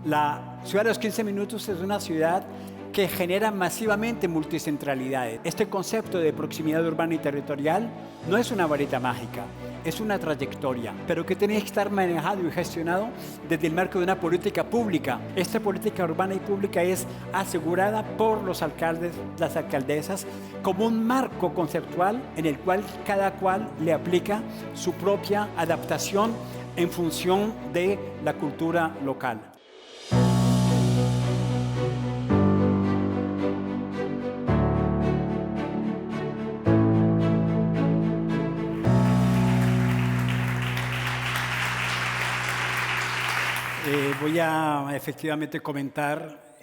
La ciudad de los 15 minutos es una ciudad que genera masivamente multicentralidades. Este concepto de proximidad urbana y territorial no es una varita mágica, es una trayectoria, pero que tiene que estar manejado y gestionado desde el marco de una política pública. Esta política urbana y pública es asegurada por los alcaldes, las alcaldesas, como un marco conceptual en el cual cada cual le aplica su propia adaptación en función de la cultura local. Voy a efectivamente comentar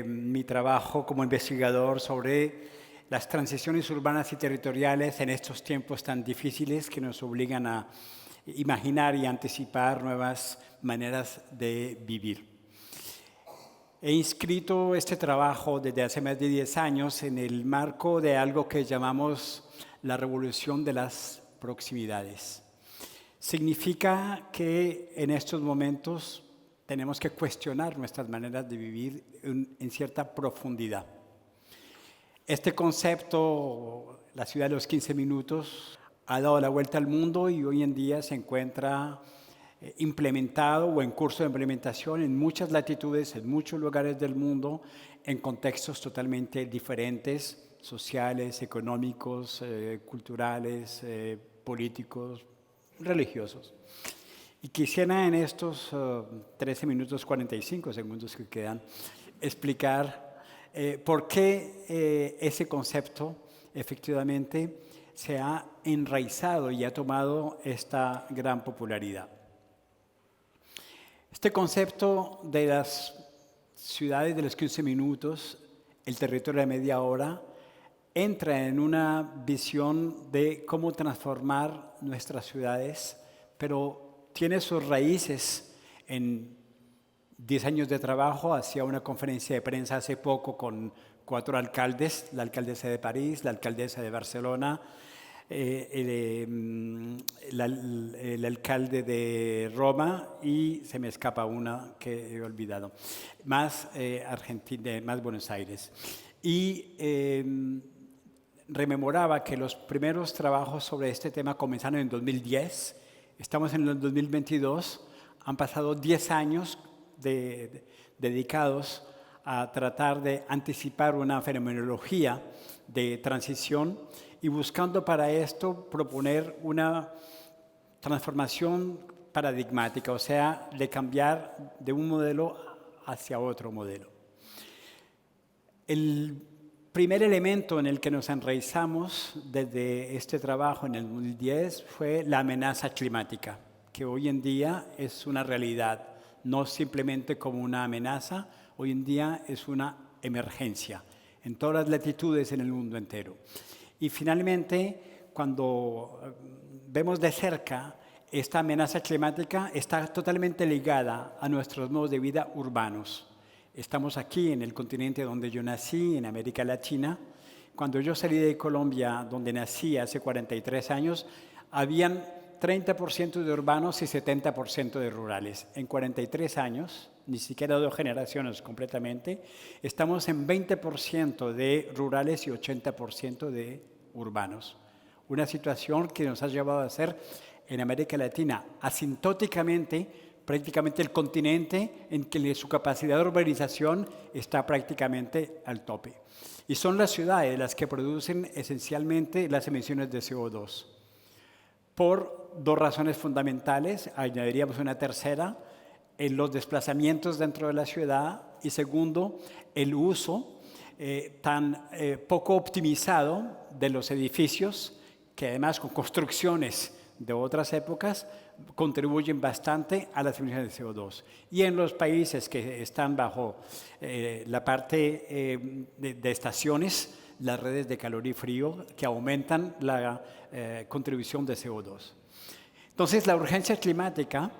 mi trabajo como investigador sobre las transiciones urbanas y territoriales en estos tiempos tan difíciles que nos obligan a imaginar y anticipar nuevas maneras de vivir. He inscrito este trabajo desde hace más de 10 años en el marco de algo que llamamos la revolución de las proximidades. Significa que en estos momentos tenemos que cuestionar nuestras maneras de vivir en cierta profundidad. Este concepto, la ciudad de los 15 minutos, ha dado la vuelta al mundo y hoy en día se encuentra implementado o en curso de implementación en muchas latitudes, en muchos lugares del mundo, en contextos totalmente diferentes, sociales, económicos, culturales, políticos, religiosos. Y quisiera en estos 13 minutos 45 segundos que quedan explicar por qué ese concepto efectivamente se ha enraizado y ha tomado esta gran popularidad. Este concepto de las ciudades de los 15 minutos, el territorio de media hora, entra en una visión de cómo transformar nuestras ciudades, pero tiene sus raíces en 10 años de trabajo. Hacía una conferencia de prensa hace poco con 4 alcaldes, la alcaldesa de París, la alcaldesa de Barcelona, el alcalde de Roma y se me escapa una que he olvidado, más Argentina, más Buenos Aires. Y rememoraba que los primeros trabajos sobre este tema comenzaron en 2010. Estamos en el 2022, han pasado 10 años dedicados a tratar de anticipar una fenomenología de transición y buscando para esto proponer una transformación paradigmática, o sea, de cambiar de un modelo hacia otro modelo. El primer elemento en el que nos enraizamos desde este trabajo en el 2010 fue la amenaza climática, que hoy en día es una realidad, no simplemente como una amenaza, hoy en día es una emergencia en todas las latitudes en el mundo entero. Y finalmente, cuando vemos de cerca esta amenaza climática, está totalmente ligada a nuestros modos de vida urbanos. Estamos aquí en el continente donde yo nací, en América Latina. Cuando yo salí de Colombia, donde nací hace 43 años, habían 30% de urbanos y 70% de rurales. En 43 años, ni siquiera 2 generaciones completamente, estamos en 20% de rurales y 80% de urbanos. Una situación que nos ha llevado a ser, en América Latina, asintóticamente, prácticamente el continente en que su capacidad de urbanización está prácticamente al tope. Y son las ciudades las que producen esencialmente las emisiones de CO2. Por 2 razones fundamentales, añadiríamos una tercera, en los desplazamientos dentro de la ciudad y segundo, el uso tan poco optimizado de los edificios, que además con construcciones de otras épocas contribuyen bastante a las emisiones de CO2. Y en los países que están bajo la parte de estaciones, las redes de calor y frío que aumentan la contribución de CO2. Entonces, la urgencia climática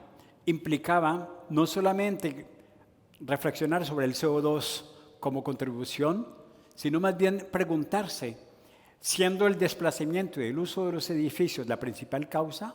implicaba no solamente reflexionar sobre el CO2 como contribución, sino más bien preguntarse, siendo el desplazamiento y el uso de los edificios la principal causa,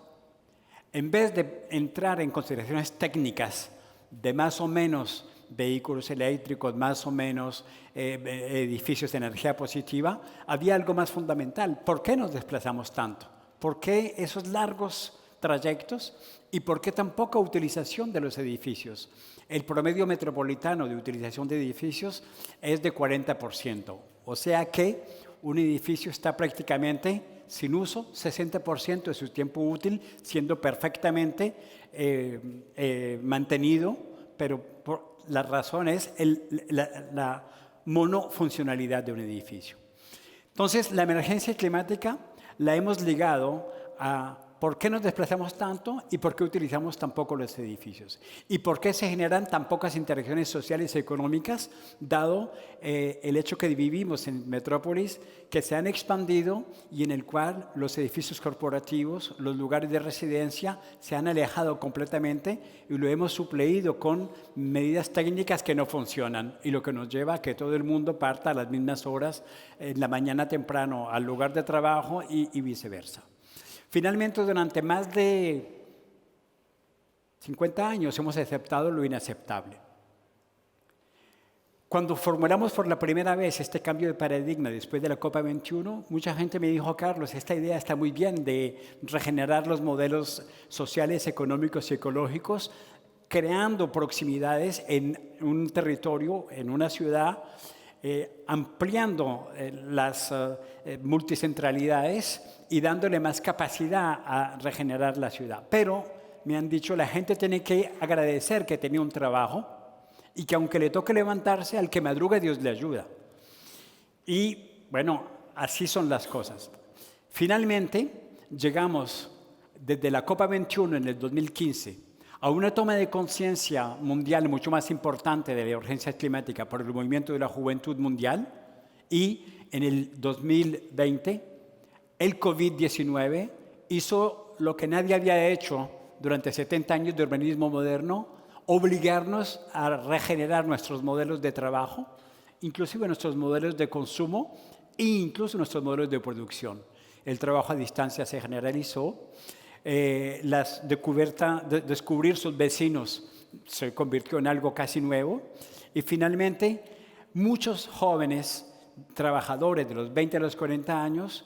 en vez de entrar en consideraciones técnicas de más o menos vehículos eléctricos, más o menos edificios de energía positiva, había algo más fundamental. ¿Por qué nos desplazamos tanto? ¿Por qué esos largos trayectos? ¿Y por qué tan poca utilización de los edificios? El promedio metropolitano de utilización de edificios es de 40%. O sea que un edificio está prácticamente sin uso, 60% de su tiempo útil, siendo perfectamente mantenido, pero la razón es la monofuncionalidad de un edificio. Entonces, la emergencia climática la hemos ligado a por qué nos desplazamos tanto y por qué utilizamos tan poco los edificios. Y por qué se generan tan pocas interacciones sociales y económicas, dado el hecho que vivimos en metrópolis que se han expandido y en el cual los edificios corporativos, los lugares de residencia, se han alejado completamente y lo hemos supleído con medidas técnicas que no funcionan, y lo que nos lleva a que todo el mundo parta a las mismas horas en la mañana temprano al lugar de trabajo y viceversa. Finalmente, durante más de 50 años hemos aceptado lo inaceptable. Cuando formulamos por la primera vez este cambio de paradigma después de la COP21, mucha gente me dijo: Carlos, esta idea está muy bien de regenerar los modelos sociales, económicos y ecológicos, creando proximidades en un territorio, en una ciudad, ampliando las multicentralidades y dándole más capacidad a regenerar la ciudad. Pero me han dicho, la gente tiene que agradecer que tenía un trabajo y que aunque le toque levantarse, al que madruga Dios le ayuda. Y bueno, así son las cosas. Finalmente, llegamos desde la COP21 en el 2015 a una toma de conciencia mundial mucho más importante de la urgencia climática por el movimiento de la juventud mundial, y en el 2020 el COVID-19 hizo lo que nadie había hecho durante 70 años de urbanismo moderno: obligarnos a regenerar nuestros modelos de trabajo, inclusive nuestros modelos de consumo e incluso nuestros modelos de producción. El trabajo a distancia se generalizó, descubrir sus vecinos se convirtió en algo casi nuevo, y finalmente muchos jóvenes trabajadores de los 20 a los 40 años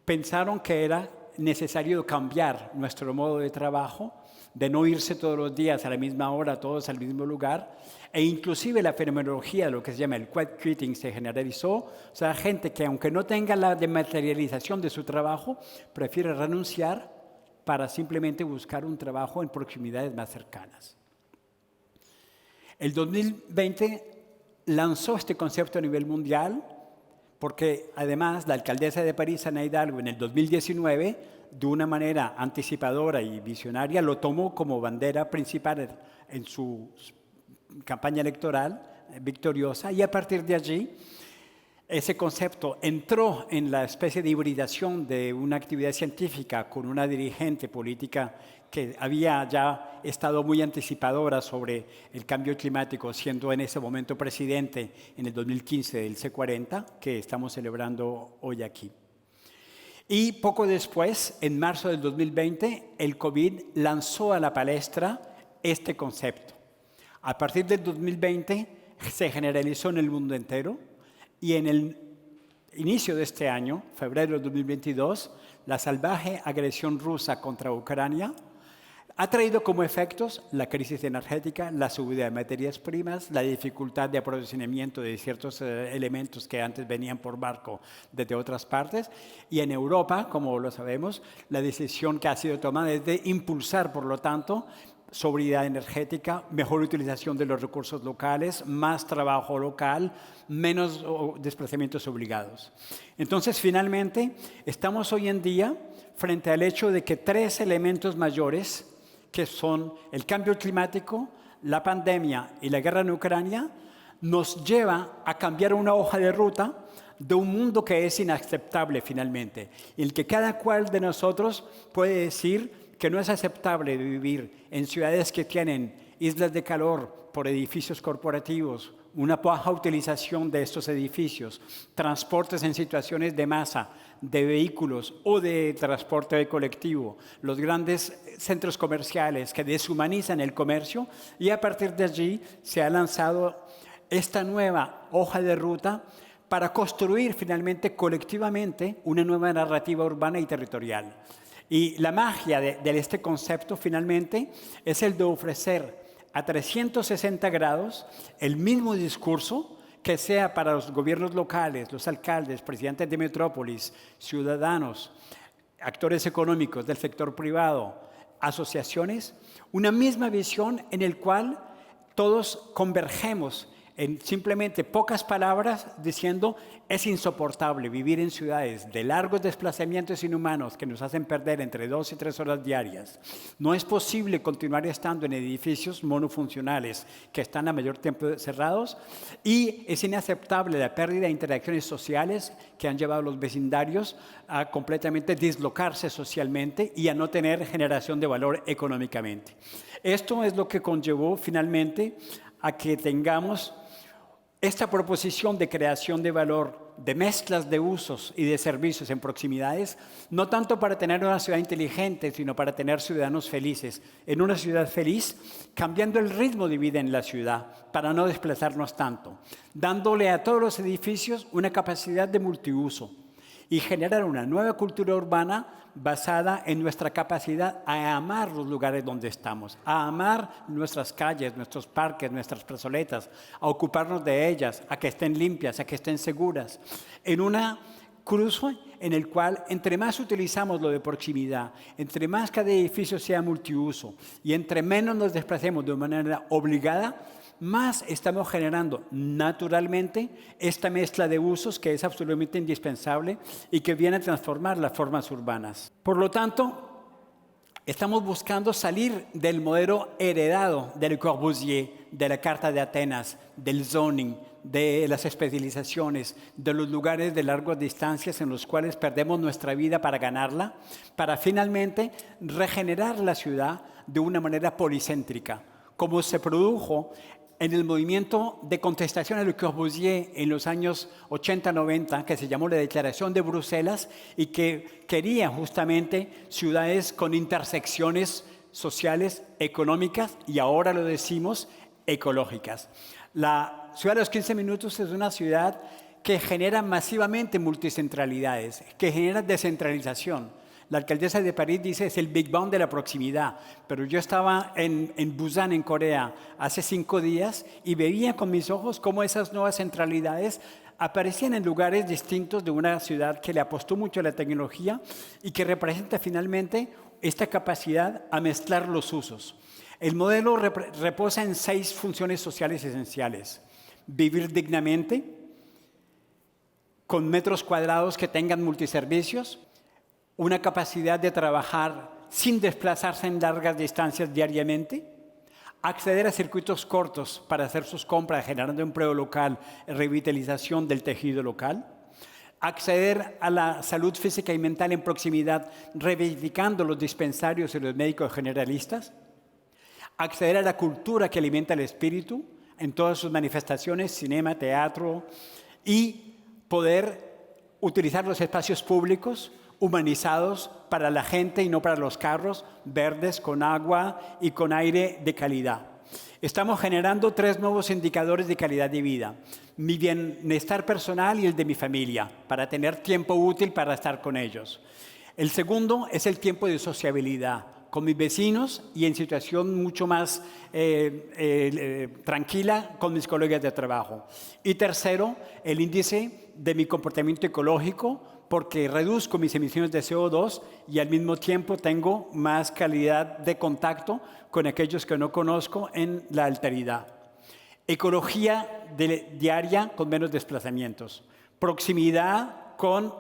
pensaron que era necesario cambiar nuestro modo de trabajo, de no irse todos los días a la misma hora, todos al mismo lugar, e inclusive la fenomenología, lo que se llama el quiet quitting, se generalizó. O sea, gente que aunque no tenga la dematerialización de su trabajo, prefiere renunciar para simplemente buscar un trabajo en proximidades más cercanas. El 2020 lanzó este concepto a nivel mundial, porque además la alcaldesa de París, Ana Hidalgo, en el 2019, de una manera anticipadora y visionaria, lo tomó como bandera principal en su campaña electoral victoriosa, y a partir de allí ese concepto entró en la especie de hibridación de una actividad científica con una dirigente política que había ya estado muy anticipadora sobre el cambio climático, siendo en ese momento presidente en el 2015 del C40, que estamos celebrando hoy aquí. Y poco después, en marzo del 2020, el COVID lanzó a la palestra este concepto. A partir del 2020 se generalizó en el mundo entero, y en el inicio de este año, febrero de 2022, la salvaje agresión rusa contra Ucrania ha traído como efectos la crisis energética, la subida de materias primas, la dificultad de aprovisionamiento de ciertos elementos que antes venían por barco desde otras partes, y en Europa, como lo sabemos, la decisión que ha sido tomada es de impulsar, por lo tanto, sobriedad energética, mejor utilización de los recursos locales, más trabajo local, menos desplazamientos obligados. Entonces, finalmente, estamos hoy en día frente al hecho de que tres elementos mayores, que son el cambio climático, la pandemia y la guerra en Ucrania, nos lleva a cambiar una hoja de ruta de un mundo que es inaceptable finalmente, en el que cada cual de nosotros puede decir que no es aceptable vivir en ciudades que tienen islas de calor por edificios corporativos una baja utilización de estos edificios, transportes en situaciones de masa, de vehículos o de transporte colectivo, los grandes centros comerciales que deshumanizan el comercio, y a partir de allí se ha lanzado esta nueva hoja de ruta para construir finalmente colectivamente una nueva narrativa urbana y territorial. Y la magia de este concepto finalmente es el de ofrecer a 360 grados el mismo discurso, que sea para los gobiernos locales, los alcaldes, presidentes de metrópolis, ciudadanos, actores económicos del sector privado, asociaciones, una misma visión en el cual todos convergemos en simplemente pocas palabras diciendo: es insoportable vivir en ciudades de largos desplazamientos inhumanos que nos hacen perder entre 2 y 3 horas diarias. No es posible continuar estando en edificios monofuncionales que están a mayor tiempo cerrados, y es inaceptable la pérdida de interacciones sociales que han llevado a los vecindarios a completamente dislocarse socialmente y a no tener generación de valor económicamente. Esto es lo que conllevó finalmente a que tengamos esta proposición de creación de valor, de mezclas de usos y de servicios en proximidades, no tanto para tener una ciudad inteligente, sino para tener ciudadanos felices. En una ciudad feliz, cambiando el ritmo de vida en la ciudad para no desplazarnos tanto, dándole a todos los edificios una capacidad de multiuso y generar una nueva cultura urbana basada en nuestra capacidad a amar los lugares donde estamos, a amar nuestras calles, nuestros parques, nuestras plazoletas, a ocuparnos de ellas, a que estén limpias, a que estén seguras, en una cruce en el cual entre más utilizamos lo de proximidad, entre más cada edificio sea multiuso y entre menos nos desplacemos de manera obligada, más estamos generando naturalmente esta mezcla de usos que es absolutamente indispensable y que viene a transformar las formas urbanas. Por lo tanto, estamos buscando salir del modelo heredado de Le Corbusier, de la Carta de Atenas, del zoning, de las especializaciones, de los lugares de largas distancias en los cuales perdemos nuestra vida para ganarla, para finalmente regenerar la ciudad de una manera policéntrica, como se produjo en el movimiento de contestación a Le Corbusier en los años 80-90, que se llamó la Declaración de Bruselas y que quería justamente ciudades con intersecciones sociales, económicas y ahora lo decimos, ecológicas. La ciudad de los 15 minutos es una ciudad que genera masivamente multicentralidades, que genera descentralización. La alcaldesa de París dice es el Big Bang de la proximidad, pero yo estaba en Busan, en Corea, hace 5 días y veía con mis ojos cómo esas nuevas centralidades aparecían en lugares distintos de una ciudad que le apostó mucho a la tecnología y que representa finalmente esta capacidad a mezclar los usos. El modelo reposa en 6 funciones sociales esenciales: vivir dignamente, con metros cuadrados que tengan multiservicios, una capacidad de trabajar sin desplazarse en largas distancias diariamente, acceder a circuitos cortos para hacer sus compras generando empleo local, revitalización del tejido local, acceder a la salud física y mental en proximidad, reivindicando los dispensarios y los médicos generalistas, acceder a la cultura que alimenta el espíritu en todas sus manifestaciones, cinema, teatro, y poder utilizar los espacios públicos humanizados para la gente y no para los carros, verdes, con agua y con aire de calidad. Estamos generando 3 nuevos indicadores de calidad de vida: mi bienestar personal y el de mi familia, para tener tiempo útil para estar con ellos. El segundo es el tiempo de sociabilidad con mis vecinos y en situación mucho más tranquila con mis colegas de trabajo. Y tercero, el índice de mi comportamiento ecológico, porque reduzco mis emisiones de CO2 y al mismo tiempo tengo más calidad de contacto con aquellos que no conozco en la alteridad. Ecología diaria con menos desplazamientos. Proximidad con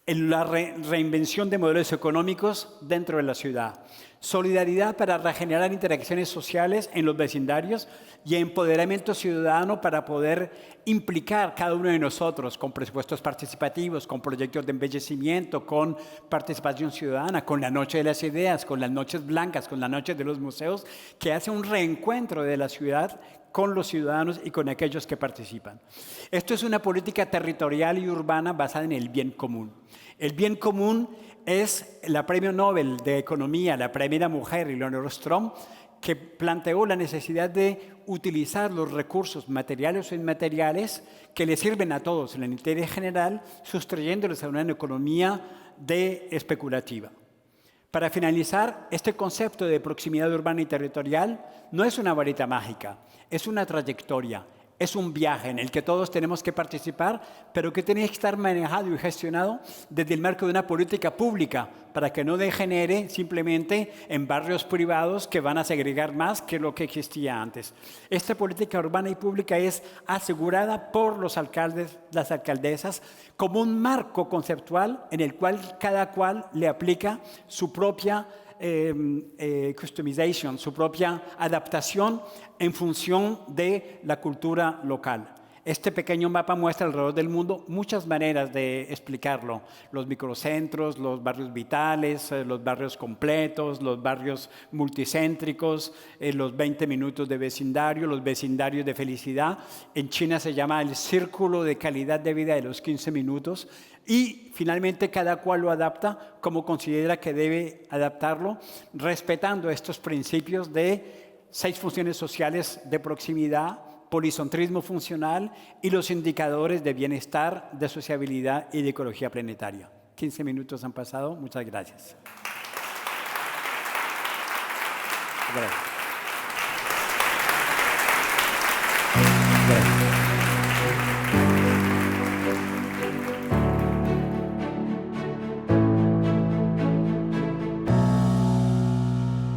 la reinvención de modelos económicos dentro de la ciudad. Solidaridad para regenerar interacciones sociales en los vecindarios y empoderamiento ciudadano para poder implicar cada uno de nosotros con presupuestos participativos, con proyectos de embellecimiento, con participación ciudadana, con la Noche de las Ideas, con las Noches Blancas, con la Noche de los Museos, que hace un reencuentro de la ciudad con los ciudadanos y con aquellos que participan. Esto es una política territorial y urbana basada en el bien común. El bien común es la Premio Nobel de Economía, la primera mujer, Eleanor Strom, que planteó la necesidad de utilizar los recursos materiales o inmateriales que le sirven a todos en el interés general, sustrayéndoles a una economía especulativa. Para finalizar, este concepto de proximidad urbana y territorial no es una varita mágica, es una trayectoria, es un viaje en el que todos tenemos que participar, pero que tiene que estar manejado y gestionado desde el marco de una política pública para que no degenere simplemente en barrios privados que van a segregar más que lo que existía antes. Esta política urbana y pública es asegurada por los alcaldes, las alcaldesas, como un marco conceptual en el cual cada cual le aplica su propia customization, su propia adaptación en función de la cultura local. Este pequeño mapa muestra alrededor del mundo muchas maneras de explicarlo. Los microcentros, los barrios vitales, los barrios completos, los barrios multicéntricos, los 20 minutos de vecindario, los vecindarios de felicidad. En China se llama el círculo de calidad de vida de los 15 minutos. Y finalmente cada cual lo adapta como considera que debe adaptarlo, respetando estos principios de 6 funciones sociales de proximidad, policentrismo funcional y los indicadores de bienestar, de sociabilidad y de ecología planetaria. 15 minutos han pasado. Muchas gracias. Gracias. Gracias.